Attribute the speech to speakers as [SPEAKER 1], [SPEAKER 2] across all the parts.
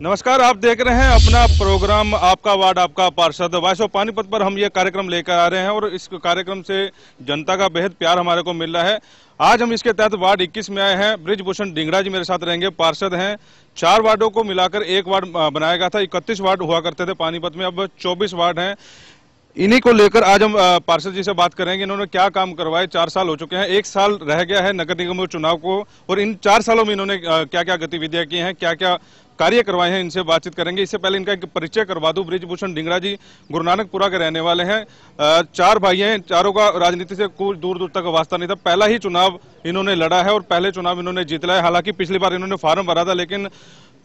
[SPEAKER 1] नमस्कार, आप देख रहे हैं अपना प्रोग्राम आपका वार्ड आपका पार्षद। वॉइस ऑफ पानीपत पर हम ये कार्यक्रम लेकर आ रहे हैं और इस कार्यक्रम से जनता का बेहद प्यार हमारे को मिल रहा है। आज हम इसके तहत वार्ड 21 में आए हैं। बृजभूषण डिंगड़ा जी मेरे साथ रहेंगे, पार्षद हैं। 4 वार्डों को मिलाकर एक वार्ड बनाया गया था। 31 वार्ड हुआ करते थे पानीपत में, अब 24 वार्ड हैं। इन्हीं को लेकर आज हम पार्षद जी से बात करेंगे। इन्होंने क्या काम करवाए, 4 साल हो चुके हैं, 1 साल रह गया है नगर निगम चुनाव को, और इन 4 सालों में इन्होंने क्या क्या गतिविधियां की हैं, क्या क्या कार्य करवाए हैं, इनसे बातचीत करेंगे। इससे पहले इनका एक परिचय करवा दूं। बृजभूषण डिंगड़ा जी गुरुनानकपुरा के रहने वाले हैं। 4 भाई हैं, चारों का राजनीति से कुछ दूर दूर तक वास्ता नहीं था। पहला ही चुनाव इन्होंने लड़ा है और पहले चुनाव इन्होंने जीत लिया है। हालांकि पिछली बार इन्होंने फार्म भरा था, लेकिन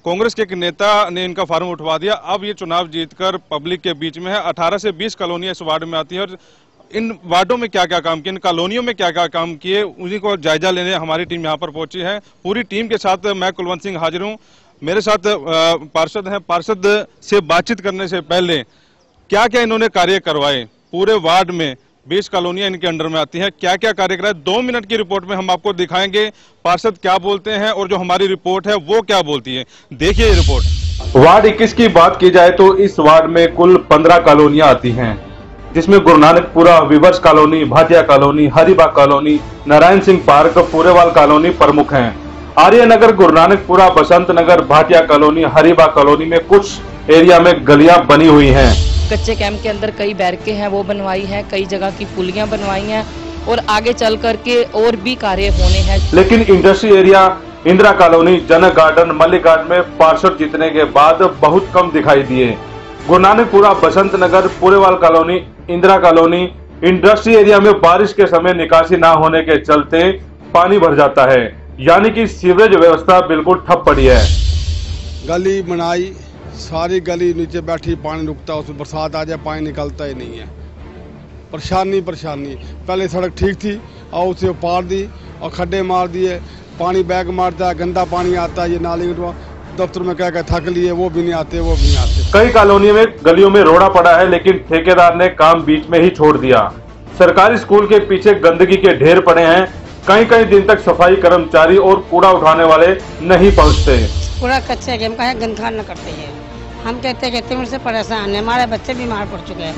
[SPEAKER 1] कांग्रेस के एक नेता ने इनका फार्म उठवा दिया। अब ये चुनाव जीतकर पब्लिक के बीच में है। 18 से 20 कॉलोनियां इस वार्ड में आती है और इन वार्डों में क्या क्या काम किए, इन कॉलोनियों में क्या क्या काम किए, उन्हीं को जायजा लेने हमारी टीम यहाँ पर पहुंची है। पूरी टीम के साथ मैं कुलवंत सिंह हाजिर हूँ। मेरे साथ पार्षद हैं। पार्षद से बातचीत करने से पहले क्या क्या इन्होंने कार्य करवाए, पूरे वार्ड में 20 कॉलोनियां इनके अंडर में आती हैं, क्या क्या कार्य कराए, 2 मिनट की रिपोर्ट में हम आपको दिखाएंगे पार्षद क्या बोलते हैं और जो हमारी रिपोर्ट है वो क्या बोलती है। देखिए ये रिपोर्ट। वार्ड 21 की बात की जाए तो इस वार्ड में कुल 15 कॉलोनियां आती हैं, जिसमें Gurunanakpura, weavers colony, Bhatia colony, Haribagh colony, Narayan Singh park, Purewal colony प्रमुख हैं। आर्य नगर, गुरुनानकपुरा, बसंत नगर, भाटिया कॉलोनी, हरिबाग कॉलोनी में कुछ एरिया में गलियां बनी हुई हैं।
[SPEAKER 2] कच्चे कैंप के अंदर कई बैरकें हैं वो बनवाई हैं, कई जगह की पुलियां बनवाई हैं और आगे चल करके और भी कार्य होने हैं। लेकिन
[SPEAKER 1] industry area, Indira colony, Janak garden, Mallik garden में पार्षद जीतने के बाद बहुत कम दिखाई दिए। Gurunanakpura, Basant Nagar, Purewal colony, Indira colony, industry area में बारिश के समय निकासी न होने के चलते पानी भर जाता है, यानी कि सीवरेज व्यवस्था बिल्कुल ठप पड़ी है।
[SPEAKER 3] गली बनाई, सारी गली नीचे बैठी, पानी रुकता, उसमें बरसात आ जाए पानी निकलता ही नहीं है। परेशानी पहले सड़क ठीक थी और उसे पार दी और खड्डे मार दिए, पानी बैग मारता है, गंदा पानी आता है। ये नाली दफ्तर में क्या थक लिए, वो भी नहीं आते।
[SPEAKER 1] कई कॉलोनियों में गलियों में रोड़ा पड़ा है, लेकिन ठेकेदार ने काम बीच में ही छोड़ दिया। सरकारी स्कूल के पीछे गंदगी के ढेर पड़े हैं। कई दिन तक सफाई कर्मचारी और कूड़ा उठाने वाले नहीं पहुंचते।
[SPEAKER 4] पूरा कच्चे गेम का है, गंदगा न करते हैं। हम कहते उनसे परेशान है, हमारे बच्चे बीमार पड़ चुके हैं,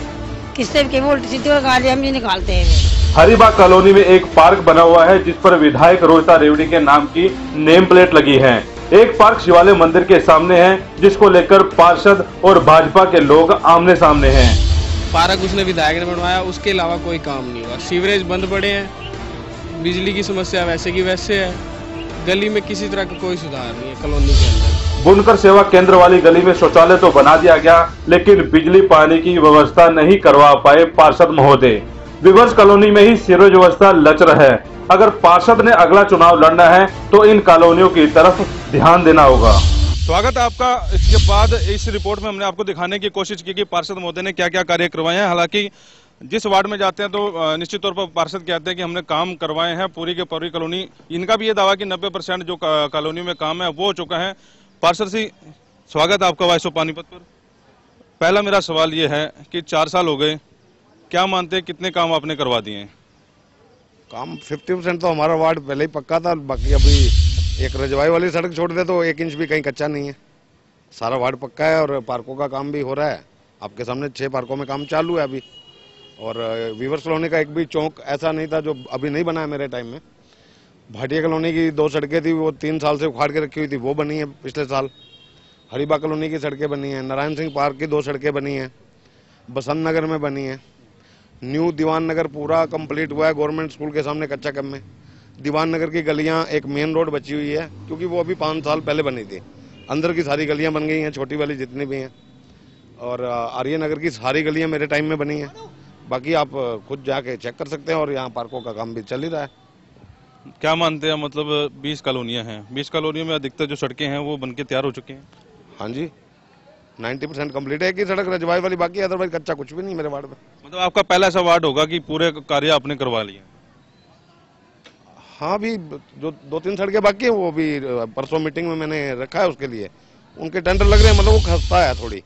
[SPEAKER 4] किससे भी उल्टी सीधी और गाली हम भी निकालते हैं।
[SPEAKER 1] हरिबाग कॉलोनी में एक पार्क बना हुआ है, जिस पर विधायक रोहिता रेवड़ी के नाम की नेम प्लेट लगी है। एक पार्क शिवालय मंदिर के सामने है, जिसको लेकर पार्षद और भाजपा के लोग आमने सामने हैं।
[SPEAKER 5] पार्क उसने विधायक ने बनवाया, उसके अलावा कोई काम नहीं हुआ। सीवरेज बंद पड़े हैं, बिजली की समस्या वैसे की वैसे है, गली में किसी तरह का कोई सुधार नहीं है। कॉलोनी के अंदर
[SPEAKER 1] बुनकर सेवा केंद्र वाली गली में शौचालय तो बना दिया गया, लेकिन बिजली पानी की व्यवस्था नहीं करवा पाए पार्षद महोदय। विवर्स कॉलोनी में ही सीवरेज व्यवस्था लचर है। अगर पार्षद ने अगला चुनाव लड़ना है तो इन कॉलोनियों की तरफ ध्यान देना होगा। स्वागत है आपका। इसके बाद इस रिपोर्ट में हमने आपको दिखाने की कोशिश की कि पार्षद महोदय ने क्या क्या कार्य करवाए हैं। हालांकि जिस वार्ड में जाते हैं तो निश्चित तौर पर पार्षद कहते हैं कि हमने काम करवाए हैं पूरी के पूरी कॉलोनी। इनका भी ये दावा कि 90% जो कॉलोनी में काम है वो हो चुका है। पार्षद जी, स्वागत है आपका वॉइस ऑफ पानीपत पर। पहला मेरा सवाल ये है कि 4 साल हो गए, क्या मानते हैं कितने काम आपने करवा दिए हैं?
[SPEAKER 3] काम 50% तो हमारा वार्ड पहले ही पक्का था। बाकी अभी एक रजवाई वाली सड़क छोड़ दे तो 1 इंच भी कहीं कच्चा नहीं है। सारा वार्ड पक्का है और पार्कों का काम भी हो रहा है। आपके सामने 6 पार्कों में काम चालू है अभी। और विवर्स कॉलोनी का एक भी चौक ऐसा नहीं था जो अभी नहीं बना है मेरे टाइम में। भाटिया कॉलोनी की 2 सड़कें थी, वो 3 साल से उखाड़ के रखी हुई थी, वो बनी है पिछले साल। हरिबाग कॉलोनी की सड़कें बनी हैं, नारायण सिंह पार्क की 2 सड़कें बनी हैं, बसंत नगर में बनी है, न्यू दीवान नगर पूरा कंप्लीट हुआ है गवर्नमेंट स्कूल के सामने कच्चा कम में। दीवान नगर की गलियां, एक मेन रोड बची हुई है क्योंकि वो अभी 5 साल पहले बनी थी। अंदर की सारी गलियां बन गई हैं, छोटी वाली जितनी भी हैं। और आर्य नगर की सारी गलियां मेरे टाइम में बनी हैं। बाकी आप खुद जाके चेक कर सकते हैं और यहाँ पार्कों का काम भी चल ही रहा है।
[SPEAKER 1] क्या मानते हैं, मतलब 20 कॉलोनियां हैं, 20 कॉलोनियों में अधिकतर जो सड़कें हैं वो बनके तैयार हो चुकी हैं?
[SPEAKER 3] हाँ जी, 90% कम्प्लीट है कि सड़क रजवाई वाली बाकी है, अदरवाइज कच्चा कुछ भी नहीं मेरे वार्ड में।
[SPEAKER 1] मतलब आपका पहला ऐसा वार्ड होगा कि पूरे कार्य आपने करवा लिए?
[SPEAKER 3] हाँ, अभी जो 2-3 सड़कें बाकी है वो भी परसों मीटिंग में मैंने रखा है, उसके लिए उनके टेंडर लग रहे हैं। मतलब वो खस्ता है थोड़ी,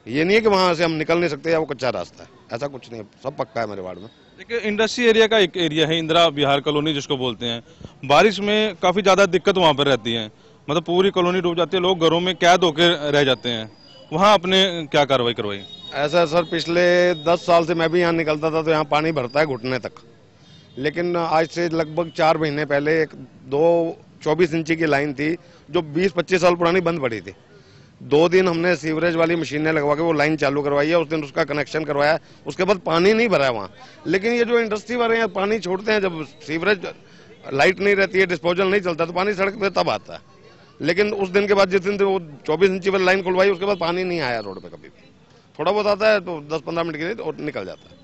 [SPEAKER 3] ये नहीं है कि वहाँ से हम निकल नहीं सकते या वो कच्चा रास्ता है, ऐसा कुछ नहीं है, सब पक्का है मेरे वार्ड में।
[SPEAKER 1] देखिए, इंडस्ट्री एरिया का एक एरिया है इंदिरा विहार कॉलोनी जिसको बोलते हैं। बारिश में काफी ज्यादा दिक्कत वहाँ पर रहती है, मतलब पूरी कॉलोनी डूब जाती है, लोग घरों में कैद होकर रह जाते हैं। वहाँ आपने क्या कार्रवाई करवाई?
[SPEAKER 3] ऐसा सर, पिछले 10 साल से मैं भी यहाँ निकलता था तो यहाँ पानी भरता है घुटने तक, लेकिन आज से लगभग 4 महीने पहले एक 24 इंची की लाइन थी जो 20-25 साल पुरानी बंद पड़ी थी। 2 दिन हमने सीवरेज वाली मशीनें लगवा के वो लाइन चालू करवाई है, उस दिन उसका कनेक्शन करवाया, उसके बाद पानी नहीं भरा है वहाँ। लेकिन ये जो इंडस्ट्री वाले हैं पानी छोड़ते हैं, जब सीवरेज लाइट नहीं रहती है, डिस्पोजल नहीं चलता तो पानी सड़क पे तब आता है। लेकिन उस दिन के बाद जिस दिन वो 24 इंची वाली लाइन खुलवाई उसके बाद पानी नहीं आया रोड पे कभी भी। थोड़ा बहुत आता है तो 10-15 मिनट के लिए और निकल जाता है।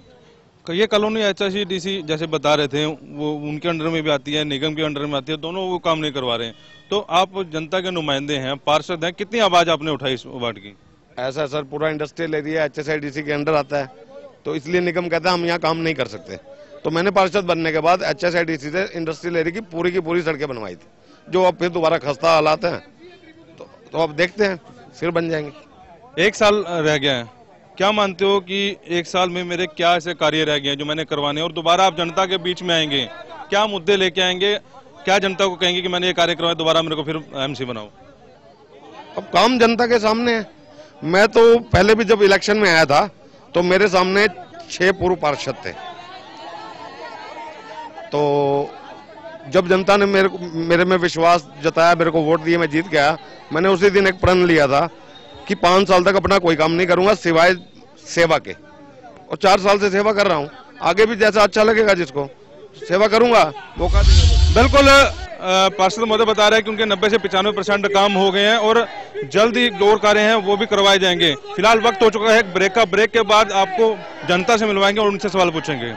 [SPEAKER 1] ये कॉलोनी HSDC जैसे बता रहे थे वो उनके अंडर में भी आती है, निगम के अंडर में आती है, दोनों वो काम नहीं करवा रहे हैं। तो आप जनता के नुमाइंदे हैं, पार्षद हैं, कितनी आवाज आपने उठाई इस वार्ड की?
[SPEAKER 3] ऐसा सर, पूरा इंडस्ट्रियल एरिया HSIDC के अंडर आता है, तो इसलिए निगम कहता है हम यहाँ काम नहीं कर सकते। तो मैंने पार्षद बनने के बाद HSIDC से इंडस्ट्रियल एरिया की पूरी सड़कें बनवाई थी, जो अब फिर दोबारा खस्ता हालात हैं, तो अब देखते हैं फिर बन जाएंगे।
[SPEAKER 1] 1 साल रह गया है, क्या मानते हो कि 1 साल में मेरे क्या ऐसे कार्य रह गए हैं जो मैंने करवाने, और दोबारा आप जनता के बीच में आएंगे, क्या मुद्दे लेके आएंगे, क्या जनता को कहेंगे कि मैंने ये कार्य करवाया, दोबारा मेरे को फिर MC बनाओ?
[SPEAKER 3] अब काम जनता के सामने है। मैं तो पहले भी जब इलेक्शन में आया था तो मेरे सामने 6 पूर्व पार्षद थे, तो जब जनता ने मेरे में विश्वास जताया, मेरे को वोट दिए, मैं जीत गया। मैंने उसी दिन एक प्रण लिया था कि 5 साल तक अपना कोई काम नहीं करूंगा सिवाय सेवा के, और 4 साल से सेवा कर रहा हूं। आगे भी जैसा अच्छा लगेगा जिसको सेवा करूंगा मौका देगा।
[SPEAKER 1] बिल्कुल, पार्षद महोदय बता रहे हैं कि उनके 90 से 95% काम हो गए हैं और जल्द ही जो और कार्य हैं वो भी करवाए जाएंगे। फिलहाल वक्त हो चुका है ब्रेक का, ब्रेक के बाद आपको जनता से मिलवाएंगे और उनसे सवाल पूछेंगे।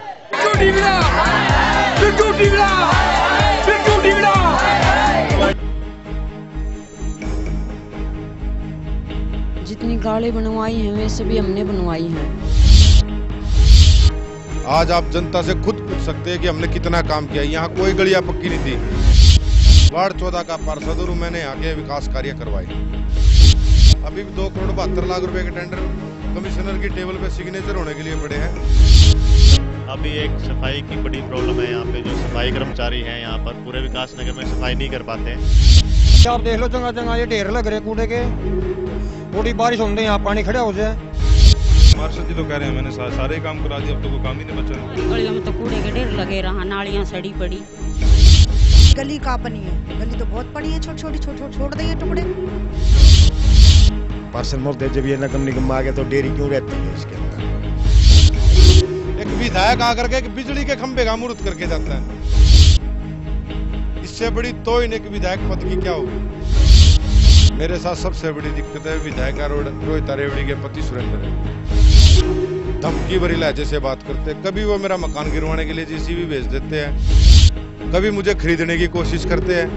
[SPEAKER 6] जितनी गाड़ी बनवाई हैं वैसे भी हमने बनवाई हैं।
[SPEAKER 7] आज आप जनता से खुद पूछ सकते हैं कि हमने कितना काम किया। यहाँ कोई गलियां पक्की नहीं थी। वार्ड 14 का पार्षद हूं, मैंने यहाँ के विकास कार्य करवाए। अभी भी 2 करोड़ 72 लाख रुपए के टेंडर कमिश्नर की टेबल पे सिग्नेचर होने के लिए पड़े हैं।
[SPEAKER 8] अभी एक सफाई की बड़ी प्रॉब्लम है यहाँ पे, जो सफाई कर्मचारी हैं यहाँ पर पूरे विकास नगर में सफाई नहीं कर पाते हैं।
[SPEAKER 9] आप देख लो, चंगा ये ढेर लग रहे कूड़े के, थोड़ी बारिश होने यहाँ पानी खड़ा हो जाए।
[SPEAKER 1] पार्षद जी तो कह रहे हैं मैंने सारे काम करा दिए, अब तो कोई काम ही नहीं बचा।
[SPEAKER 4] गलियों में तो कूड़े के ढेर लगे रहा, नालियाँ सड़ी पड़ी।
[SPEAKER 10] गली कहाँ बनी है? गली तो बहुत पड़ी है, छोटी छोड़ दिए टुकड़े।
[SPEAKER 9] पार्षद महोदय जब ये नगर निगम आ गया तो देरी क्यों रहती है इसके अंदर?
[SPEAKER 7] एक विधायक आकर के बिजली के खंभे का मुहूर्त करके जाता है। इससे बड़ी तोहिन एक विधायक पद की क्या होगी? मेरे साथ सबसे बड़ी दिक्कत है विधायक रोहित रेवड़ी के पति सुरेंद्र है। धमकी भरी लहजे से बात करते हैं। कभी वो मेरा मकान गिरवाने के लिए JCB भेज देते हैं, कभी मुझे खरीदने की कोशिश करते हैं।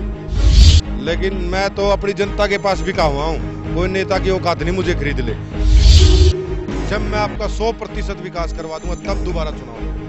[SPEAKER 7] लेकिन मैं तो अपनी जनता के पास बिका हुआ हूँ, कोई नेता की औकात नहीं मुझे खरीद ले। जब मैं आपका 100% विकास करवा दूंगा तब दोबारा चुनाव लड़ूंगा।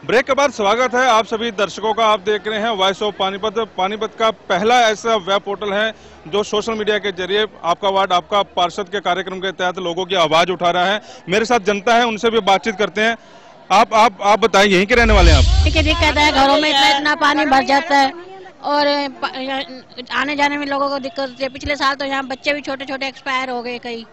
[SPEAKER 1] ब्रेक के बाद स्वागत है आप सभी दर्शकों का। आप देख रहे हैं वॉइस ऑफ पानीपत। पानीपत का पहला ऐसा वेब पोर्टल है जो सोशल मीडिया के जरिए आपका वार्ड आपका पार्षद के कार्यक्रम के तहत लोगों की आवाज उठा रहा है। मेरे साथ जनता है, उनसे भी बातचीत करते हैं। आप बताइए, यहीं के रहने वाले हैं आप?
[SPEAKER 4] दिक्कत है, घरों में इतना पानी भर जाता है और आने जाने में लोगों को दिक्कत होती है। पिछले साल तो यहाँ बच्चे भी छोटे एक्सपायर हो गए कई,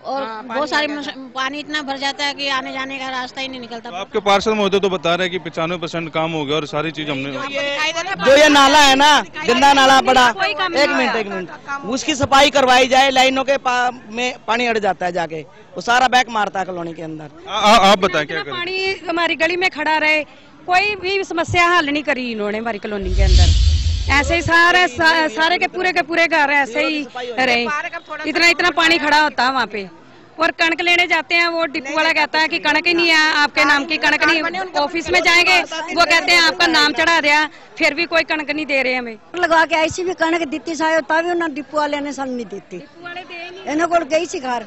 [SPEAKER 4] और बहुत सारे पानी इतना भर जाता है कि आने जाने का रास्ता ही नहीं निकलता।
[SPEAKER 1] तो आपके पार्षद महोदय तो बता रहे हैं कि 95% काम हो गया और सारी चीज हमने
[SPEAKER 11] जो ये नाला है ना, गंदा नाला पड़ा, एक मिनट उसकी सफाई करवाई जाए। लाइनों के में पानी अड़ जाता है, जाके वो सारा बैक मारता है कॉलोनी के अंदर।
[SPEAKER 1] आप बताएं क्या करें?
[SPEAKER 12] पानी हमारी गली में खड़ा रहे, कोई भी समस्या हल नहीं करी इन्होंने हमारी कॉलोनी के अंदर। ऐसे ही सारे के पूरे घर ऐसे ही रहे, इतना पानी खड़ा होता है वहाँ पे। और कणक लेने जाते हैं, वो डिपो वाला कहता है कि कणक ही नहीं है, आपके नाम की कणक नहीं। ऑफिस में जाएंगे वो कहते हैं आपका नाम चढ़ा दिया, फिर भी कोई कणक नहीं दे रहे हमें।
[SPEAKER 6] लगा के ऐसी भी कणक दी सारे तभी उन्हें डिपो वाले ने सन नहीं दी। इन्हों को गई सी घर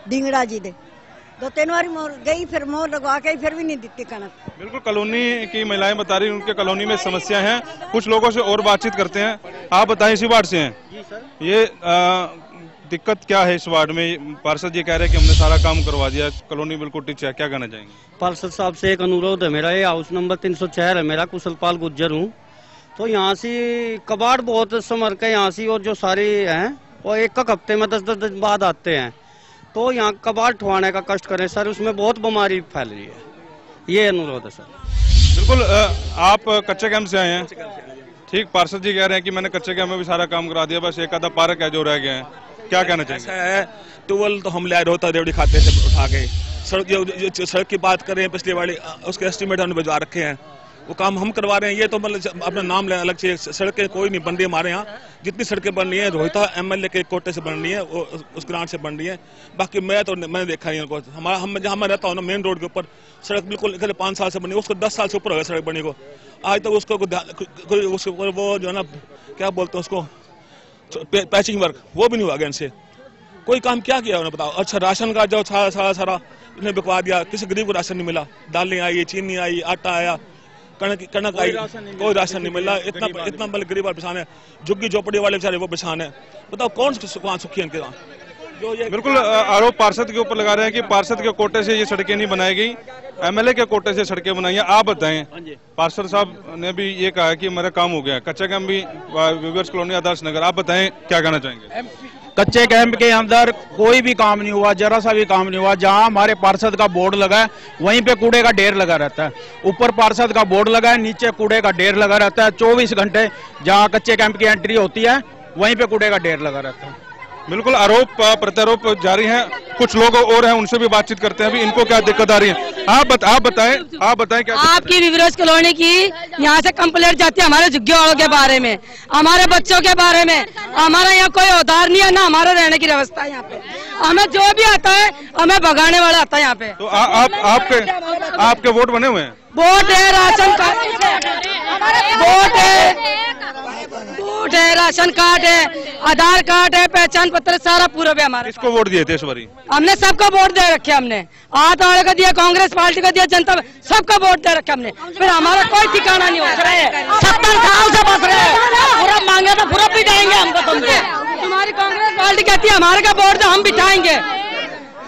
[SPEAKER 6] ढिंगड़ा जी दे 2-3 बार मोर गई, फिर मोर लगवा के फिर भी नहीं दी कणक।
[SPEAKER 1] बिल्कुल कॉलोनी की महिलाएं बता रही हैं उनके कॉलोनी में समस्या है। कुछ लोगों से और बातचीत करते हैं। आप बताएं, इसी वार्ड से हैं? जी सर। ये दिक्कत क्या है इस वार्ड में? पार्षद ये कह रहे हैं कि हमने सारा काम करवा दिया, कॉलोनी बिल्कुल टिच है, क्या कहना चाहेंगे?
[SPEAKER 13] पार्षद साहब से एक अनुरोध है मेरा, ये हाउस नंबर 304 है मेरा, कुशलपाल गुज्जर हूँ। तो यहाँ से कबाड़ बहुत समर के यहाँ से, और जो सारे हैं वो एक हफ्ते में 10-10 दिन बाद आते हैं, तो यहाँ कबाड़ ठुआने का कष्ट करें सर, उसमें बहुत बीमारी फैल रही है। ये अनुरोध है सर। बिल्कुल
[SPEAKER 1] आप कच्चे कैंप से आए हैं, ठीक? पार्षद जी कह रहे हैं कि मैंने कच्चे कैंप में भी सारा काम करा दिया, बस एक आधा पार्क है जो रह गया है, क्या कहना चाहिए?
[SPEAKER 14] टूबल तो हम ले रोता रेवड़ी खाते थे उठा के। सड़क की बात करें पिछले वाली, उसके एस्टीमेट हमने भिजवा रखे हैं, वो काम हम करवा रहे हैं। ये तो मतलब अपना नाम लेना अलग से, सड़कें कोई नहीं बन रही हमारे यहाँ। जितनी सड़कें बन रही है रोहिता MLA के कोटे से बन रही है, वो उस ग्रांट से बन रही है। बाकी मैंने देखा नहीं उनको। हमारा हम जहाँ मैं रहता हूँ ना, मेन रोड के ऊपर सड़क बिल्कुल 5 साल से बनी, उसको 10 साल से ऊपर हो गया सड़क बनी को। आज तक उसको वो जो है ना, क्या बोलते हैं उसको, पैचिंग वर्क, वो भी नहीं हुआ गया इनसे। कोई काम क्या किया उन्होंने बताओ? अच्छा, राशन का जो सारा इन्हें बिकवा दिया, किसी गरीब को राशन नहीं मिला। दालें आई, चीनी आई, आटा आया, कणक आई, कोई राशन नहीं मिला। इतना मतलब गरीब वाले परेशान है, झुग्गी झोपड़ी वाले बेचारे वो परेशान है। बताओ कौन सुखी है इनके यहाँ?
[SPEAKER 1] बिल्कुल आरोप पार्षद के ऊपर लगा रहे हैं कि पार्षद के कोटे से ये सड़कें नहीं बनाई गई, MLA के कोटे से सड़कें बनाई हैं। आप बताएं, पार्षद साहब ने भी ये कहा कि मेरा काम हो गया, कच्चे कैंप भी वीवर्स कॉलोनी आदर्श नगर, आप बताएं क्या कहना चाहेंगे?
[SPEAKER 15] कच्चे कैंप के अंदर कोई भी काम नहीं हुआ, जरा सा भी काम नहीं हुआ। जहां हमारे पार्षद का बोर्ड लगा है वहीं पे कूड़े का ढेर लगा रहता है। ऊपर पार्षद का बोर्ड लगा है, नीचे कूड़े का ढेर लगा रहता है। 24 घंटे जहां कच्चे कैंप की एंट्री होती है वहीं पे कूड़े का ढेर लगा रहता है।
[SPEAKER 1] बिल्कुल आरोप प्रत्यारोप जारी हैं। कुछ लोग और हैं, उनसे भी बातचीत करते हैं, अभी इनको क्या दिक्कत आ रही है। आप बताएं क्या
[SPEAKER 16] आपकी विवरोज कॉलोनी की यहाँ से कंप्लेंट जाती है हमारे झुग्गी वालों के बारे में, हमारे बच्चों के बारे में। हमारा यहाँ कोई औधार नहीं है, ना हमारा रहने की व्यवस्था है यहाँ पे। हमें जो भी आता है हमें भगाने वाला आता है यहाँ पे।
[SPEAKER 1] तो आपके वोट बने हुए हैं?
[SPEAKER 16] वोट है, राशन कार्ड वोट है, राशन कार्ड है, आधार कार्ड है, पहचान पत्र, सारा पूरा भी हमारा।
[SPEAKER 1] किसको वोट दिए थे इस बारी?
[SPEAKER 16] हमने सबको वोट दे रखे, हमने आठ वाले को दिया, कांग्रेस पार्टी को दिया, जनता सबको वोट दे रखे हमने। फिर हमारा कोई ठिकाना नहीं हो रहा है। 70 साल से बस रहे हैं, पूरा मांगे तो पूरा बिठाएंगे हमको। तुम्हारी कांग्रेस पार्टी कहती है हमारे का वोट तो हम बिठाएंगे,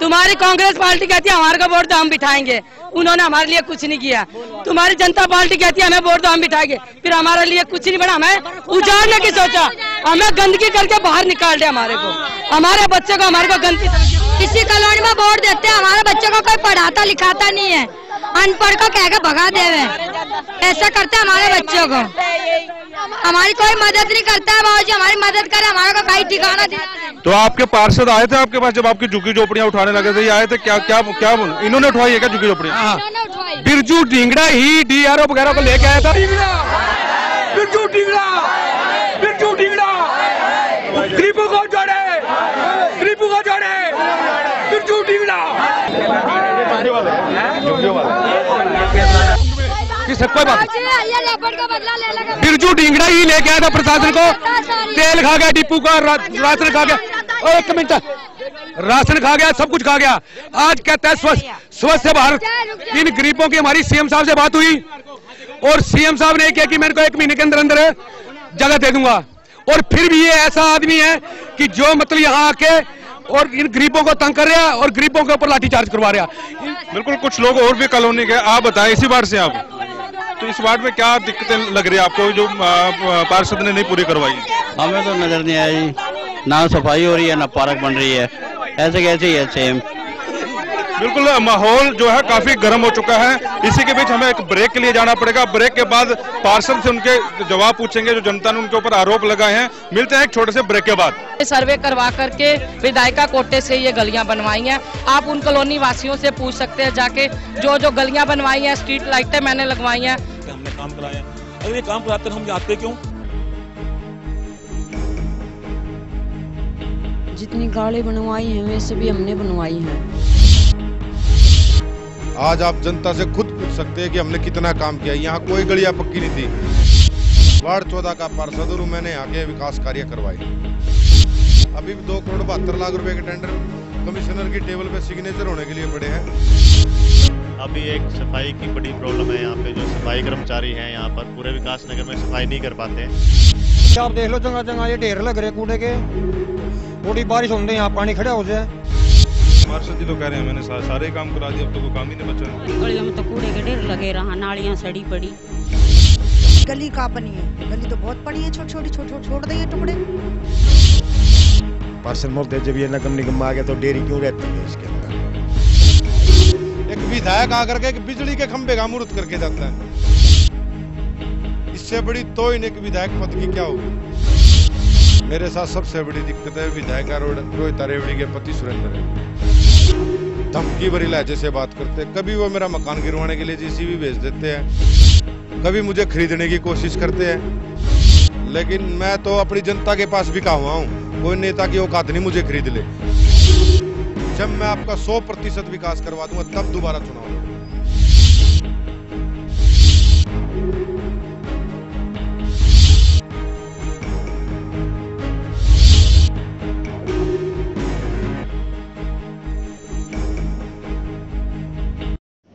[SPEAKER 16] तुम्हारी कांग्रेस पार्टी कहती है हमारे का वोट तो हम बिठाएंगे। उन्होंने हमारे लिए कुछ नहीं किया। तुम्हारी जनता पार्टी कहती है हमें वोट तो हम बिठाएंगे, फिर हमारे लिए कुछ नहीं बना। हमें उजाड़ने की सोचा, हमें गंदगी करके बाहर निकाल दिया हमारे को, हमारे बच्चे को, हमारे को गंदगी।
[SPEAKER 17] किसी कॉलोनी में वोट देते हैं, हमारे बच्चों को कोई पढ़ाता लिखाता नहीं है, अनपढ़ को कह के भगा देवे, ऐसा करते हैं हमारे बच्चों को। हमारी कोई मदद नहीं करता है, बाबूजी हमारी मदद करे, हमारे को कहीं ठिकाना दे।
[SPEAKER 1] तो आपके पार्षद आए थे आपके पास जब आपकी झुग्गी झोपड़ियां उठाने लगे थे? ये आए थे, क्या क्या क्या इन्होंने उठवाई है क्या झुग्गी झोपड़ियां?
[SPEAKER 15] बिरजू ढींगड़ा ही DRO वगैरह को लेके आया था।
[SPEAKER 18] बिरजू ढींगड़ा गरीबों को जोड़े, बिरजू ढींगड़ा।
[SPEAKER 15] कोई बात बिरजू ढींगड़ा ही लेके आया था प्रशासन को। तेल खा गया डिपू का, राशन खा गया, 1 मिनट, राशन खा गया, सब कुछ खा गया। आज कहता है स्वच्छ भारत। इन गरीबों की हमारी CM साहब से बात हुई और CM साहब ने कहा कि मेरे को 1 महीने के अंदर अंदर जगह दे दूंगा। और फिर भी ये ऐसा आदमी है कि जो मतलब यहाँ आके और इन गरीबों को तंग कर रहा है और गरीबों के ऊपर लाठीचार्ज करवा रहा है।
[SPEAKER 1] बिल्कुल, कुछ लोग और भी कॉलोनी के। आप बताएं, इसी वार्ड से आप, तो इस वार्ड में क्या दिक्कतें लग रही है आपको जो पार्षद ने नहीं पूरी करवाई?
[SPEAKER 13] हमें तो नजर नहीं आई, ना सफाई हो रही है ना पार्क बन रही है, ऐसे कैसे ही है सेम।
[SPEAKER 1] बिल्कुल माहौल जो है काफी गर्म हो चुका है। इसी के बीच हमें एक ब्रेक के लिए जाना पड़ेगा। ब्रेक के बाद पार्षद से उनके जवाब पूछेंगे जो जनता ने उनके ऊपर आरोप लगाए हैं। मिलते हैं एक छोटे से ब्रेक के बाद।
[SPEAKER 2] सर्वे करवा करके विधायिका कोटे से ये गलियां बनवाई हैं। आप उन कॉलोनी वासियों से पूछ सकते हैं जाके, जो गलियां बनवाई हैं, स्ट्रीट लाइटें मैंने लगवाई हैं।
[SPEAKER 14] हमने काम कराया, अगर ये काम कराते हम जाते क्यों?
[SPEAKER 19] जितनी गाड़ी बनवाई है वैसे भी हमने बनवाई है।
[SPEAKER 7] आज आप जनता से खुद पूछ सकते हैं कि हमने कितना काम किया। यहाँ कोई गलियां पक्की नहीं थी। वार्ड 14 का पार्षद हूं, मैंने यहाँ के विकास कार्य करवाए। अभी भी 2 करोड़ 72 लाख रुपए के टेंडर कमिश्नर की टेबल पे सिग्नेचर होने के लिए पड़े हैं।
[SPEAKER 8] अभी एक सफाई की बड़ी प्रॉब्लम है यहाँ पे। जो सफाई कर्मचारी हैं यहाँ पर पूरे विकास नगर में सफाई नहीं कर पाते हैं।
[SPEAKER 9] आप देख लो चंगा चंगा ये ढेर लग रहे कूड़े के। थोड़ी बारिश होने यहाँ पानी खड़ा हो जाए।
[SPEAKER 1] पार्षद जी तो कह रहे हैं मैंने सारे काम करा दिए, अब तो कोई काम ही नहीं बचा।
[SPEAKER 20] गलियों में तो कूड़े के ढेर लगे रहा, नालियाँ सड़ी पड़ी।
[SPEAKER 10] गली कहाँ बनी है? गली तो बहुत पड़ी है, छोटी छोटी छोड़ देंगे टुकड़े।
[SPEAKER 21] पार्षद महोदय जब ये नगर निगम आ गया तो देरी क्यों रहती है इसके अंदर?
[SPEAKER 7] एक विधायक आकर के बिजली के खंभे का मुहूर्त करके जाता है। इससे बड़ी तो इन एक विधायक पद की क्या होगी? मेरे साथ सबसे बड़ी दिक्कत है विधायक रोड रोहित रेवड़ी के पति सुरेंद्र है। धमकी भरी लहजे से बात करते हैं। कभी वो मेरा मकान गिरवाने के लिए जीसीबी भेज देते हैं, कभी मुझे खरीदने की कोशिश करते हैं। लेकिन मैं तो अपनी जनता के पास बिका हुआ हूँ, कोई नेता की औकात नहीं मुझे खरीद ले। जब मैं आपका 100% विकास करवा दूंगा तब दोबारा चुनाव लड़ूंगा।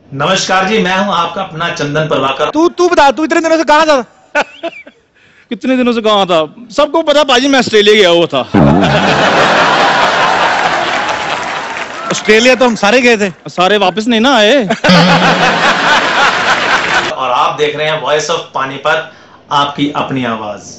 [SPEAKER 22] नमस्कार जी, मैं हूं आपका अपना चंदन प्रभाकर।
[SPEAKER 23] तू बता, तू इतने दिनों से कहाँ था?
[SPEAKER 24] कितने दिनों से कहाँ था? सबको पता भाजी, मैं ऑस्ट्रेलिया गया हुआ था।
[SPEAKER 23] ऑस्ट्रेलिया तो हम सारे गए थे,
[SPEAKER 24] सारे वापस नहीं ना आए।
[SPEAKER 22] और आप देख रहे हैं वॉइस ऑफ पानीपत, आपकी अपनी आवाज।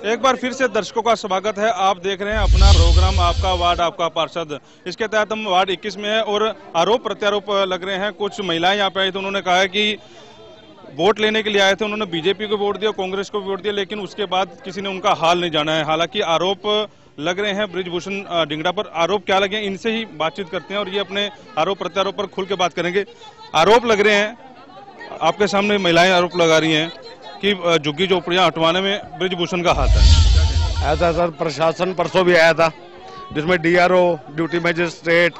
[SPEAKER 1] एक बार फिर से दर्शकों का स्वागत है। आप देख रहे हैं अपना प्रोग्राम आपका वार्ड आपका पार्षद। इसके तहत हम वार्ड 21 में है और आरोप प्रत्यारोप लग रहे हैं। कुछ महिलाएं यहाँ पे आई तो उन्होंने कहा है कि वोट लेने के लिए आए थे, उन्होंने बीजेपी को वोट दिया, कांग्रेस को वोट दिया, लेकिन उसके बाद किसी ने उनका हाल नहीं जाना है। हालांकि आरोप लग रहे हैं बृजभूषण डिंगड़ा पर। आरोप क्या लगे इनसे ही बातचीत करते हैं और ये अपने आरोप प्रत्यारोप पर खुल के बात करेंगे। आरोप लग रहे हैं, आपके सामने महिलाएं आरोप लगा रही हैं कि झुग्गी झोपड़ियां हटवाने में बृजभूषण का हाथ है।
[SPEAKER 3] ऐसा सर, प्रशासन परसों भी आया था जिसमें डीआरओ, ड्यूटी मजिस्ट्रेट,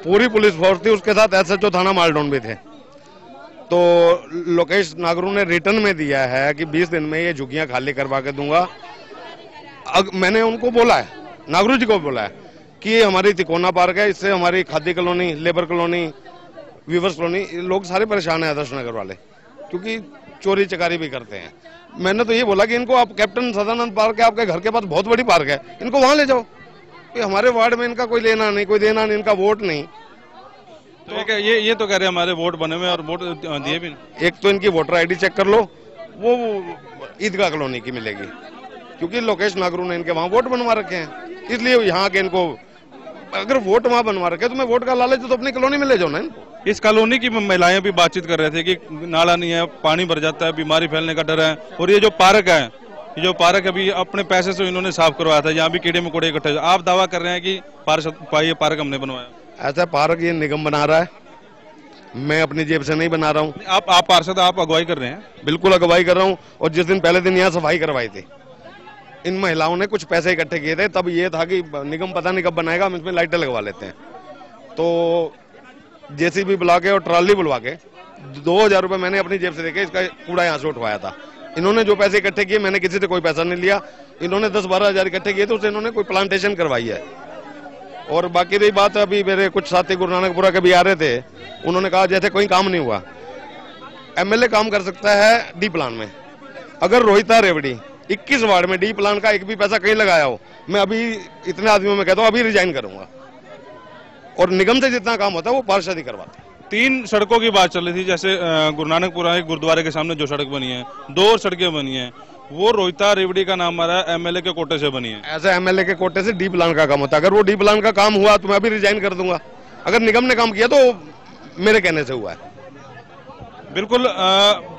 [SPEAKER 3] पूरी पुलिस फोर्स थी, उसके साथ एसएचओ थाना मालडोन भी थे। तो लोकेश नागरू ने रिटर्न में दिया है कि 20 दिन में ये झुग्गियां खाली करवा के दूंगा। मैंने उनको बोला है, नागरू जी को बोला है कि हमारी तिकोना पार्क है, इससे हमारी Khadi colony, labour colony, weavers colony, लोग सारे परेशान है आदर्श नगर वाले, क्योंकि चोरी चकारी भी करते हैं। मैंने तो ये बोला कि इनको आप कैप्टन सदानंद पार्क है, आपके घर के पास बहुत बड़ी पार्क है, इनको वहां ले जाओ। हमारे वार्ड में इनका कोई लेना नहीं, कोई देना नहीं, इनका वोट नहीं।
[SPEAKER 1] तो ये तो कह रहे हैं हमारे वोट बने हुए और वोट दिए भी नहीं।
[SPEAKER 3] एक तो इनकी वोटर आईडी चेक कर लो, वो ईदगाह कॉलोनी की मिलेगी, क्योंकि लोकेश नागरू ने इनके वहां वोट बनवा रखे हैं। इसलिए यहाँ के इनको, अगर वोट वहां बनवा रखे तो मैं वोट का लालच तो अपनी कॉलोनी में ले जाओ ना इनको।
[SPEAKER 1] इस कॉलोनी की महिलाएं भी बातचीत कर रहे थे कि नाला नहीं है, पानी भर जाता है, बीमारी फैलने का डर है। और ये जो पार्क है, ये जो पार्क अभी अपने पैसे से इन्होंने साफ करवाया था, यहाँ भी कीड़े मकोड़े इकट्ठे। आप दावा कर रहे हैं कि ये पार्क हमने बनवाया?
[SPEAKER 3] ऐसा पार्क ये निगम बना रहा है, मैं अपनी जेब से नहीं बना रहा हूँ।
[SPEAKER 1] आप पार्षद, आप अगुवाई कर रहे हैं?
[SPEAKER 3] बिल्कुल अगुवाई कर रहा हूँ। और जिस दिन पहले दिन यहाँ सफाई करवाई थी, इन महिलाओं ने कुछ पैसे इकट्ठे किए थे, तब ये था कि निगम पता नहीं कब बनाएगा, हम इसमें लाइटें लगवा लेते हैं। तो जेसीबी बुला के और ट्रॉली बुलवा के 2000 रुपए मैंने अपनी जेब से देके इसका कूड़ा यहाँ से उठवाया था। इन्होंने जो पैसे इकट्ठे किए, मैंने किसी से कोई पैसा नहीं लिया। इन्होंने 10-12 हजार इकट्ठे किए तो उससे इन्होंने कोई प्लांटेशन करवाई है। और बाकी रही बात, अभी मेरे कुछ साथी गुरु नानकपुरा के भी आ रहे थे, उन्होंने कहा जैसे कोई काम नहीं हुआ। एमएलए काम कर सकता है डी प्लान में। अगर रोहिता रेवड़ी 21 वार्ड में डी प्लान का एक भी पैसा कहीं लगाया हो, मैं अभी इतने आदमियों में कहता हूँ अभी रिजाइन करूंगा। और निगम से जितना काम होता है वो पार्षद ही करवाते हैं।
[SPEAKER 1] 3 सड़कों की बात चल रही थी, जैसे गुरु नानकपुरा गुरुद्वारे के सामने जो सड़क बनी है, 2 और सड़कें बनी है, वो रोहिता रेवड़ी का नाम आ रहा है, एमएलए के कोटे से बनी है।
[SPEAKER 3] ऐसा एमएलए के कोटे से डी प्लान का काम होता है। अगर वो डी प्लान का काम हुआ तो मैं अभी रिजाइन कर दूंगा। अगर निगम ने काम किया तो मेरे कहने से हुआ है।
[SPEAKER 1] बिल्कुल,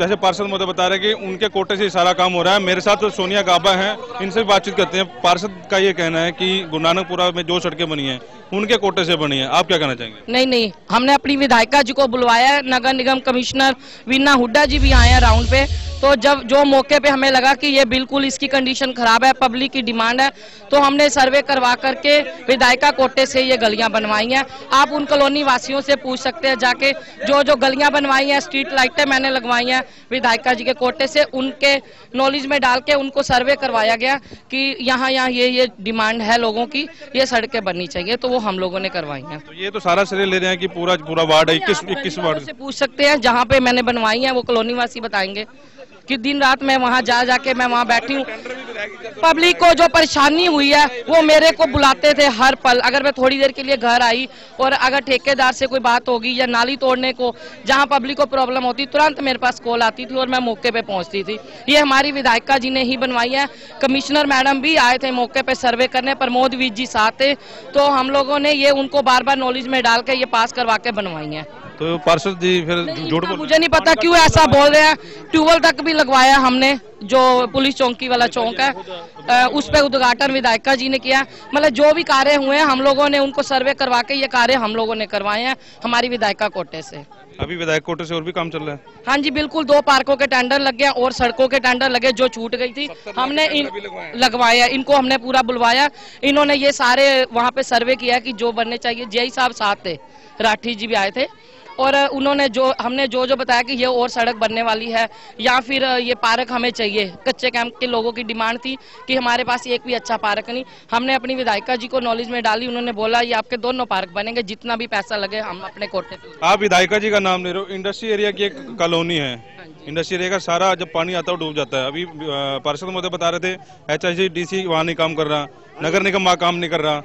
[SPEAKER 1] जैसे पार्षद महोदय बता रहे हैं कि उनके कोटे से सारा काम हो रहा है। मेरे साथ तो सोनिया गाबा हैं, इनसे भी बातचीत करते हैं। पार्षद का ये कहना है कि गुरु नानकपुरा में जो सड़कें बनी हैं उनके कोटे से बनी है। आप क्या कहना चाहेंगे?
[SPEAKER 2] नहीं, हमने अपनी विधायिका जी को बुलवाया है, नगर निगम कमिश्नर वीना हुड्डा जी भी आए हैं राउंड पे, तो जब जो मौके पे हमें लगा कि ये बिल्कुल इसकी कंडीशन खराब है, पब्लिक की डिमांड है, तो हमने सर्वे करवा करके विधायिका कोटे से ये गलियां बनवाई हैं। आप उन कॉलोनी वासियों से पूछ सकते हैं जाके, जो जो गलियां बनवाई हैं, स्ट्रीट लाइटें मैंने लगवाई हैं विधायिका जी के कोटे से, उनके नॉलेज में डाल के उनको सर्वे करवाया गया कि यहाँ ये डिमांड है लोगों की, ये सड़कें बननी चाहिए, तो वो हम लोगों ने करवाई हैं।
[SPEAKER 1] तो ये तो सारा श्रेय ले रहे हैं कि पूरा वार्ड है, 21 वार्ड
[SPEAKER 2] से पूछ सकते हैं, जहाँ पे मैंने बनवाई है वो कॉलोनी वासी बताएंगे कि दिन रात मैं वहाँ जाके मैं वहाँ बैठी हूँ। पब्लिक को जो परेशानी हुई है वो मेरे को बुलाते थे हर पल। अगर मैं थोड़ी देर के लिए घर आई और अगर ठेकेदार से कोई बात होगी या नाली तोड़ने को जहाँ पब्लिक को प्रॉब्लम होती, तुरंत मेरे पास कॉल आती थी और मैं मौके पे पहुँचती थी। ये हमारी विधायिका जी ने ही बनवाई है। कमिश्नर मैडम भी आए थे मौके पे सर्वे करने, प्रमोद वीर जी साथ थे, तो हम लोगों ने ये उनको बार बार नॉलेज में डाल के ये पास करवा के बनवाई है।
[SPEAKER 1] तो पार्षद जी फिर झूठ बोल,
[SPEAKER 2] मुझे नहीं पता क्यों ऐसा बोल रहे हैं। ट्यूबवेल तक भी लगवाया हमने, जो पुलिस चौकी वाला चौक है, उस पे उद्घाटन विधायिका जी ने किया। मतलब जो भी कार्य हुए हैं हम लोगों ने उनको सर्वे करवा के ये कार्य हम लोगों ने करवाए हैं हमारी विधायिका कोटे से।
[SPEAKER 1] अभी विधायक कोटे से और भी काम चल रहा है?
[SPEAKER 2] हाँ जी बिल्कुल, 2 पार्कों के टेंडर लग गए और सड़कों के टेंडर लगे जो छूट गई थी, हमने लगवाया। इनको हमने पूरा बुलवाया, इन्होंने ये सारे वहाँ पे सर्वे किया कि जो बनने चाहिए। जेई साहब साथ थे, राठी जी भी आए थे, और उन्होंने हमने जो बताया कि ये और सड़क बनने वाली है या फिर ये पार्क हमें चाहिए। कच्चे कैंप के लोगों की डिमांड थी कि हमारे पास एक भी अच्छा पार्क नहीं। हमने अपनी विधायिका जी को नॉलेज में डाली, उन्होंने बोला ये आपके दोनों पार्क बनेंगे, जितना भी पैसा लगे हम अपने कोटे से।
[SPEAKER 1] आप विधायिका जी का नाम ले रहे हो, इंडस्ट्री एरिया की एक कॉलोनी है, इंडस्ट्री एरिया का सारा जब पानी आता है डूब जाता है। अभी पार्षद महोदय बता रहे थे HICDC वहाँ नहीं काम कर रहा, नगर निगम वहाँ काम नहीं कर रहा,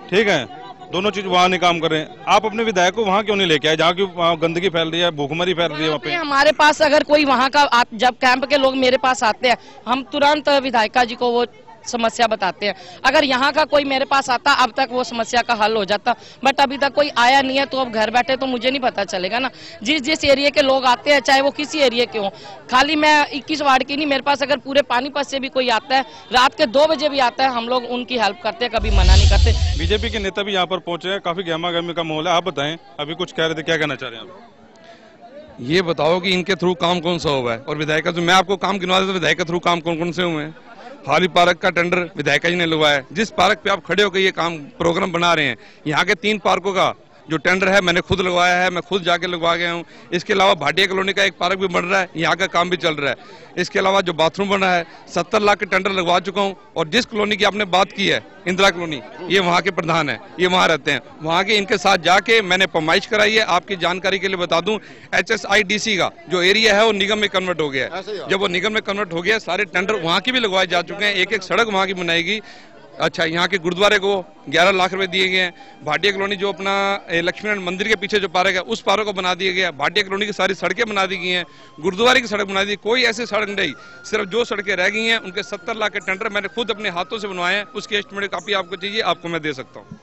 [SPEAKER 1] ठीक है, दोनों चीज वहाँ नहीं काम कर रहे हैं। आप अपने विधायक को वहाँ क्यों नहीं लेके आए जहाँ की वहाँ गंदगी फैल रही है, भूखमरी फैल रही है वहाँ पे?
[SPEAKER 2] हमारे पास अगर कोई वहाँ का जब कैंप के लोग मेरे पास आते हैं, हम तुरंत विधायिका जी को वो समस्या बताते हैं। अगर यहाँ का कोई मेरे पास आता अब तक वो समस्या का हल हो जाता, बट अभी तक कोई आया नहीं है, तो अब घर बैठे तो मुझे नहीं पता चलेगा ना। जिस एरिया के लोग आते हैं, चाहे वो किसी एरिया के हों, खाली मैं 21 वार्ड की नहीं, मेरे पास अगर पूरे पानीपत से भी कोई आता है, रात के 2 बजे भी आता है, हम लोग उनकी हेल्प करते हैं, कभी मना नहीं करते।
[SPEAKER 1] बीजेपी के नेता भी यहाँ पर पहुंचे हैं, काफी गहमा-गहमी का माहौल है। आप बताएं, अभी कुछ कह रहे थे, क्या कहना चाह रहे हैं आप?
[SPEAKER 15] ये बताओ कि इनके थ्रू काम कौन सा हुआ है, और विधायिका मैं आपको काम गिनवा देता हूं, विधायिका थ्रू काम कौन कौन से हुए हैं। हाली पार्क का टेंडर विधायिका जी ने लगवाया। जिस पार्क पे आप खड़े होकर ये काम प्रोग्राम बना रहे हैं, यहाँ के 3 पार्कों का जो टेंडर है मैंने खुद लगवाया है, मैं खुद जाके लगवा गया हूँ। इसके अलावा भाटिया कॉलोनी का एक पार्क भी बन रहा है, यहाँ का काम भी चल रहा है। इसके अलावा जो बाथरूम बना है 70 लाख के टेंडर लगवा चुका हूँ। और जिस कॉलोनी की आपने बात की है, इंदिरा कॉलोनी, ये वहाँ के प्रधान है, ये वहाँ रहते हैं, वहाँ के इनके साथ जाके मैंने पैमाइश कराई है। आपकी जानकारी के लिए बता दूं, HSIDC का जो एरिया है वो निगम में कन्वर्ट हो गया है। जब वो निगम में कन्वर्ट हो गया, सारे टेंडर वहाँ की भी लगवाए जा चुके हैं, एक सड़क वहाँ की बनाएगी। अच्छा, यहाँ के गुरुद्वारे को 11 लाख रुपए दिए गए हैं। भाटिया कॉलोनी जो अपना लक्ष्मीनारायण मंदिर के पीछे जो पार्क है, उस पार्क को बना दिया गया। भाटिया कॉलोनी की सारी सड़कें बना दी गई हैं, गुरुद्वारे की सड़क बना दी। कोई ऐसी सड़क नहीं, सिर्फ जो सड़कें रह गई हैं उनके 70 लाख के टेंडर मैंने खुद अपने हाथों से बनवाए हैं। उसकी एस्टिमेट कापी आपको चाहिए, आपको मैं दे सकता हूँ।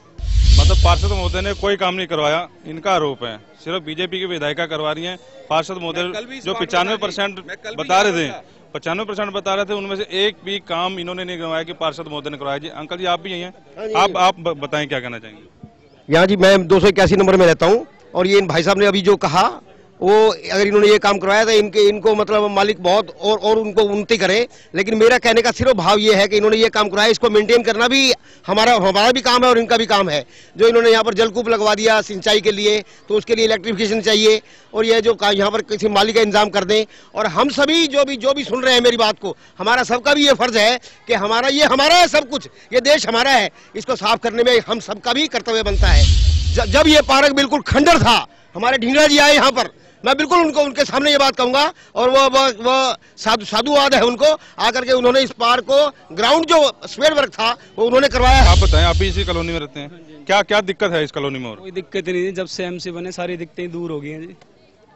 [SPEAKER 1] मतलब पार्षद महोदय ने कोई काम नहीं करवाया, इनका आरोप है, सिर्फ बीजेपी की विधायिका करवा रही है। पार्षद महोदय जो 95% बता रहे थे, 95% बता रहे थे, उनमें से एक भी काम इन्होंने नहीं करवाया कि पार्षद महोदय ने करवाया। जी अंकल जी, आप भी यही हैं, आप बताएं क्या कहना चाहेंगे?
[SPEAKER 21] यहाँ जी मैं 281 नंबर में रहता हूँ, और ये इन भाई साहब ने अभी जो कहा, वो अगर इन्होंने ये काम करवाया तो इनको मतलब मालिक बहुत और उनको उन्नति करे। लेकिन मेरा कहने का सिर्फ भाव ये है कि इन्होंने ये काम करवाया, इसको मेंटेन करना भी हमारा भी काम है और इनका भी काम है। जो इन्होंने यहाँ पर जलकूप लगवा दिया सिंचाई के लिए, तो उसके लिए इलेक्ट्रिफिकेशन चाहिए, और ये जो यहाँ पर किसी माली का इंतजाम कर दें। और हम सभी जो भी सुन रहे हैं मेरी बात को, हमारा सबका भी ये फर्ज है कि हमारा है सब कुछ, ये देश हमारा है, इसको साफ करने में हम सबका भी कर्तव्य बनता है। जब ये पार्क बिल्कुल खंडर था, हमारे ढींगरा जी आए यहाँ पर, मैं बिल्कुल उनके सामने ये बात कहूंगा, और वो साधुवाद है उनको, आकर के उन्होंने इस पार्क को ग्राउंड जो स्पेयर वर्क था वो उन्होंने करवाया।
[SPEAKER 1] आप बताएं, आप भी इसी कॉलोनी में रहते हैं, क्या दिक्कत है इस कॉलोनी में? और
[SPEAKER 4] कोई दिक्कत नहीं है, जब से MC बने सारी दिक्कतें दूर हो गई हैं जी।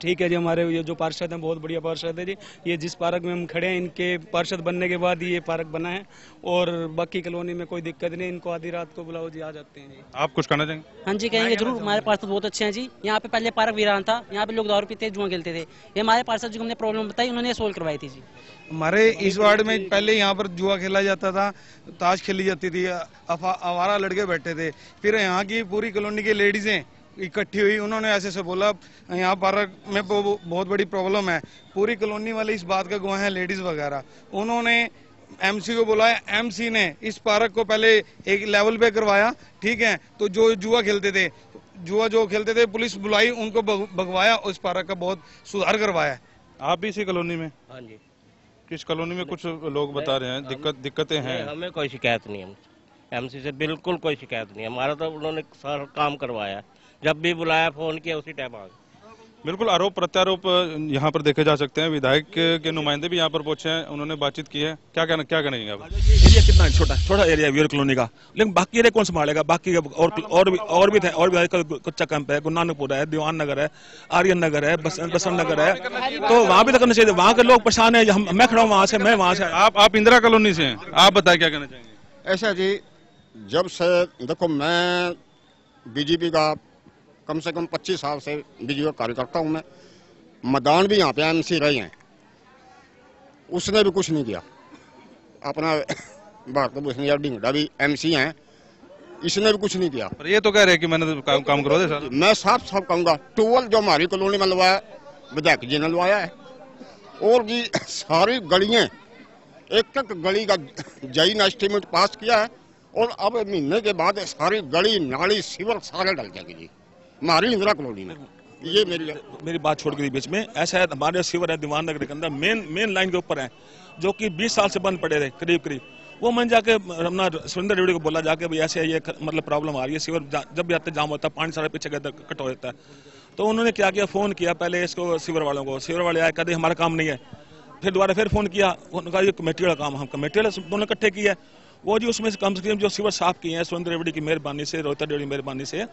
[SPEAKER 4] ठीक है जी, हमारे ये जो पार्षद हैं बहुत बढ़िया पार्षद है जी। ये जिस पार्क में हम खड़े हैं, इनके पार्षद बनने के बाद ये पार्क बना है, और बाकी कॉलोनी में कोई दिक्कत नहीं। इनको आधी रात को बुलाओ जी, आ जाते हैं जी।
[SPEAKER 1] आप कुछ कहना चाहेंगे?
[SPEAKER 5] हाँ जी, कहेंगे जरूर। हमारे पार्षद बहुत अच्छे हैं जी। यहाँ पे पहले पार्क वीरान था, यहाँ पे लोग दारू पीते जुआ खेलते थे। ये हमारे पार्षद जी को हमने प्रॉब्लम बताई, उन्होंने सोल्व करवाई थी जी।
[SPEAKER 24] हमारे इस वार्ड में पहले यहाँ पर जुआ खेला जाता था, ताश खेली जाती थी, आवारा लड़के बैठे थे। फिर यहाँ की पूरी कॉलोनी के लेडीजें
[SPEAKER 6] इकट्ठी हुई, उन्होंने ऐसे से बोला यहाँ पार्क में बहुत बड़ी प्रॉब्लम है। पूरी कॉलोनी वाले इस बात का गवाह हैं, लेडीज वगैरह। उन्होंने एमसी को बुलाया, एमसी ने इस पार्क को पहले एक लेवल पे करवाया, ठीक है। तो जो जुआ खेलते थे पुलिस बुलाई, उनको भगवाया, उस पार्क का बहुत सुधार करवाया।
[SPEAKER 1] आप भी इसी कॉलोनी में?
[SPEAKER 11] हाँ जी।
[SPEAKER 1] किस कॉलोनी में कुछ लोग बता रहे हैं दिक्कतें हैं?
[SPEAKER 11] हमें कोई शिकायत नहीं है, एमसी से बिल्कुल कोई शिकायत नहीं है। हमारा तो उन्होंने सारा काम करवाया, जब भी बुलाया फोन किया उसी टाइम आ गए।
[SPEAKER 1] बिल्कुल आरोप प्रत्यारोप यहाँ पर देखे जा सकते हैं। विधायक के नुमाइंदे भी यहाँ पर पहुंचे हैं, उन्होंने बातचीत की है। क्या करेंगे आप?
[SPEAKER 14] एरिया कितना छोटा एरिया वीर कॉलोनी का, लेकिन बाकी एरिया कौन संभालेगा? बाकी और भी कच्चा कैंप है, गुरु नानकपुर है, दीवान नगर है, आर्यन नगर है, बसंत नगर है, तो वहाँ भी तो करना चाहिए। वहाँ के लोग परेशान है, मैं खड़ा हूँ वहाँ से, मैं वहाँ से।
[SPEAKER 1] आप इंदिरा कॉलोनी से हैं, आप बताए क्या कहना चाहेंगे?
[SPEAKER 12] ऐसा जी, जब से देखो मैं बीजेपी का कम से कम 25 साल से बीजेपी का कार्यकर्ता हूँ मैं। मैदान भी यहाँ पे एमसी रहे हैं, उसने भी कुछ नहीं किया। अपना भारत भूषण ढिंगड़ा भी एमसी हैं, इसने भी कुछ नहीं किया।
[SPEAKER 1] पर ये तो कह रहे हैं कि मैंने काम करवा दे सर।
[SPEAKER 12] मैं साफ कहूँगा, टूबल जो हमारी कॉलोनी में लवाया विधायक जी ने लवाया है, और जी सारी गलियाँ, एक गली का जई ने एस्टीमेट पास किया है, और अब महीने के बाद सारी गली नाली सीवर सारे डल जाएगी जी हमारी इंदिरा कॉलोनी में। ये
[SPEAKER 14] मेरी बात छोड़ गई बीच में। ऐसा है, हमारे सीवर है दीवान नगर के अंदर, मेन लाइन के ऊपर है, जो कि 20 साल से बंद पड़े थे करीब। वो मैंने जाके अपना सुरेंद्र रेड्डी को बोला जाके, भाई ऐसे ये मतलब प्रॉब्लम आ रही है, सीवर जब भी आते जाम होता है, पानी सारा पीछे कट हो जाता है। तो उन्होंने क्या किया, फोन किया पहले इसको सीवर वालों को, सीवर वाले आए, कहते हमारा काम नहीं है। फिर दोबारा फिर फोन किया, उन्होंने कहा ये कमेटी वाला काम, हम कमेटी वाले दोनों इकट्ठे किया। वो जी उसमें से कम जो सीवर साफ किए हैं सुरेंद्र रेड्डी की मेहरबानी से, रोहित रेड्डी की मेहरबानी से,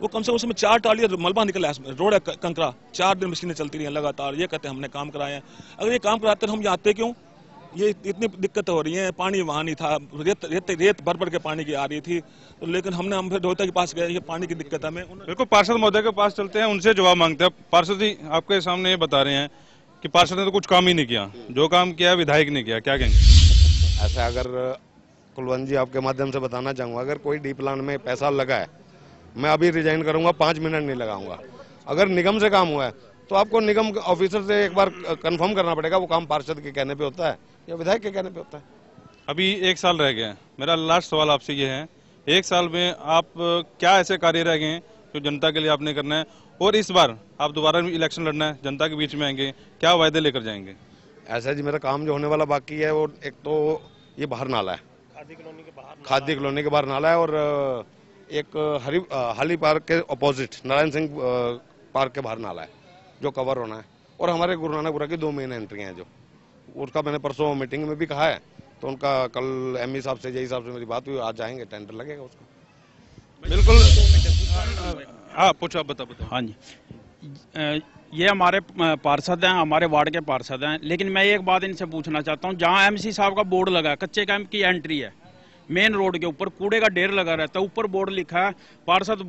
[SPEAKER 14] वो कम से कम उसमें 4 टाली मलबा निकला है, रोड है कंकरा, 4 दिन मशीनें चलती रही हैं लगातार। ये कहते हैं हमने काम कराए हैं। अगर ये काम कराते हम आते क्यों? ये इतनी दिक्कत हो रही है, पानी वहाँ नहीं था, रेत भर के पानी की आ रही थी, तो लेकिन हम फिर रोहित के पास गए, ये पानी की दिक्कत है। हमें
[SPEAKER 1] बिल्कुल पार्षद महोदय के पास चलते हैं, उनसे जवाब मांगते हैं। पार्षद जी आपके सामने ये बता रहे हैं कि पार्षद ने तो कुछ काम ही नहीं किया, जो काम किया विधायक ने किया, क्या कहेंगे?
[SPEAKER 3] ऐसा अगर कुलवंत जी आपके माध्यम से बताना चाहूँगा, अगर कोई डी प्लान में पैसा लगा है, मैं अभी रिजाइन करूंगा, 5 मिनट नहीं लगाऊंगा। अगर निगम से काम हुआ है तो आपको निगम ऑफिसर से एक बार कंफर्म करना पड़ेगा, वो काम पार्षद के कहने पे होता है या विधायक के कहने पे होता है।
[SPEAKER 1] अभी 1 साल रह गया है, मेरा लास्ट सवाल आपसे ये है, 1 साल में आप क्या ऐसे कार्य रह गए हैं जो जनता के लिए आपने करना है, और इस बार आप दोबारा इलेक्शन लड़ना है, जनता के बीच में आएंगे, क्या वायदे लेकर जाएंगे?
[SPEAKER 3] ऐसा जी, मेरा काम जो होने वाला बाकी है, वो एक तो ये बाहर नाला है, खादी कॉलोनी के बाहर नाला है, और एक हाली पार्क के अपोजिट नारायण सिंह पार्क के बाहर नाला है जो कवर होना है, और हमारे गुरु नानकपुरा की 2 मेन एंट्री हैं जो, उसका मैंने परसों मीटिंग में भी कहा है, तो उनका कल एमई साहब से, जई साहब से मेरी बात हुई, आज जाएंगे, टेंडर लगेगा उसका।
[SPEAKER 1] बिल्कुल आप बताओ।
[SPEAKER 16] हाँ जी, ये हमारे पार्षद हैं, हमारे वार्ड के पार्षद हैं, लेकिन मैं एक बात इनसे पूछना चाहता हूँ, जहाँ एमसी साहब का बोर्ड लगा है, कच्चे कैंप की एंट्री है, मेन रोड के ऊपर कूड़े का ढेर लगा रहता है, ऊपर बोर्ड लिखा है पार्षद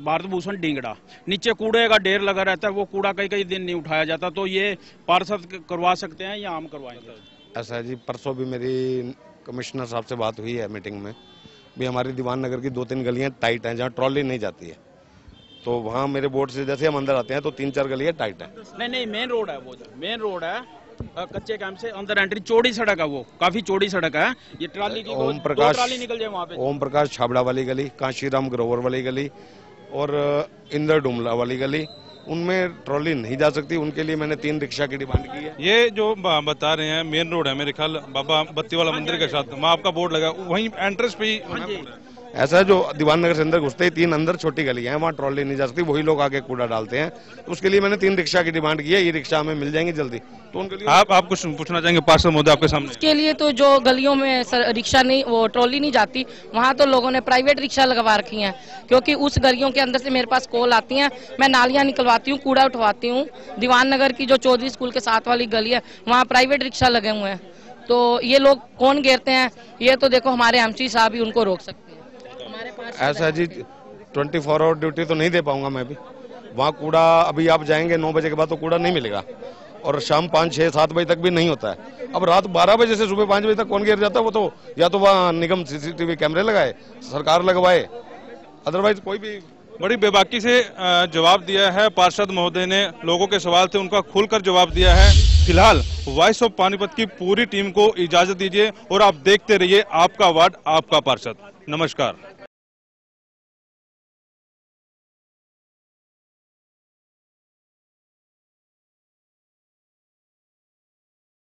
[SPEAKER 16] भारत भूषण ढिंगड़ा, नीचे कूड़े का ढेर लगा रहता है, वो कूड़ा कई दिन नहीं उठाया जाता, तो ये पार्षद करवा सकते हैं या हम करवाएंगे?
[SPEAKER 3] ऐसा जी, परसों भी मेरी कमिश्नर साहब से बात हुई है मीटिंग में, भी हमारी दीवान नगर की 2-3 गलियां टाइट हैं, जहाँ ट्रॉली नहीं जाती है, तो वहाँ मेरे बोर्ड से जैसे हम अंदर आते हैं तो 3-4 गलियां टाइट है।
[SPEAKER 16] नहीं, मेन रोड है, वो मेन रोड है, कच्चे कैंप से अंदर एंट्री, चौड़ी सड़क है, वो काफी चौड़ी सड़क है, ये ट्राली की 2 ट्राली निकल जाए वहाँ पे।
[SPEAKER 3] ओम प्रकाश छाबड़ा वाली गली, कांशीराम ग्रोवर वाली गली और इंदर डुमला वाली गली, उनमें ट्रॉली नहीं जा सकती, उनके लिए मैंने 3 रिक्शा की डिमांड की है।
[SPEAKER 1] ये जो बता रहे हैं मेन रोड है, मेरे ख्याल बाबा बत्ती वाला मंदिर के साथ, वहाँ आपका बोर्ड लगा, वहीं एंट्रेंस पे ही
[SPEAKER 3] ऐसा है, जो दीवान नगर से अंदर घुसते ही 3 अंदर छोटी गलियां हैं, वहाँ ट्रॉली नहीं जा सकती, वही लोग आगे कूड़ा डालते हैं, तो उसके लिए मैंने 3 रिक्शा की डिमांड की है, ये रिक्शा हमें मिल जाएंगी जल्दी, तो उनके लिए
[SPEAKER 1] आप कुछ पूछना चाहेंगे पार्षद महोदय आपके सामने?
[SPEAKER 2] उसके लिए तो जो गलियों में रिक्शा नहीं, वो ट्रॉली नहीं जाती, वहाँ तो लोगों ने प्राइवेट रिक्शा लगवा रखी हैं, क्योंकि उस गलियों के अंदर से मेरे पास कॉल आती हैं, मैं नालियाँ निकलवाती हूँ, कूड़ा उठवाती हूँ। दीवान नगर की जो चौधरी स्कूल के साथ वाली गली है, वहाँ प्राइवेट रिक्शा लगे हुए हैं, तो ये लोग कौन घेरते हैं, ये तो देखो हमारे एमसी साहब ही उनको रोक सकते हैं।
[SPEAKER 3] ऐसा जी, 24 आवर ड्यूटी तो नहीं दे पाऊंगा मैं भी, वहाँ कूड़ा अभी आप जाएंगे 9 बजे के बाद तो कूड़ा नहीं मिलेगा, और शाम 5, 6, 7 बजे तक भी नहीं होता है। अब रात 12 बजे से सुबह 5 बजे तक कौन घेर जाता है, वो तो या तो वहाँ निगम CCTV कैमरे लगाए, सरकार लगवाए, अदरवाइज कोई भी
[SPEAKER 1] बड़ी बेबाकी से जवाब दिया है पार्षद महोदय ने। लोगों के सवाल थे, उनका खुलकर जवाब दिया है। फिलहाल वॉइस ऑफ पानीपत की पूरी टीम को इजाजत दीजिए और आप देखते रहिए आपका वार्ड आपका पार्षद। नमस्कार।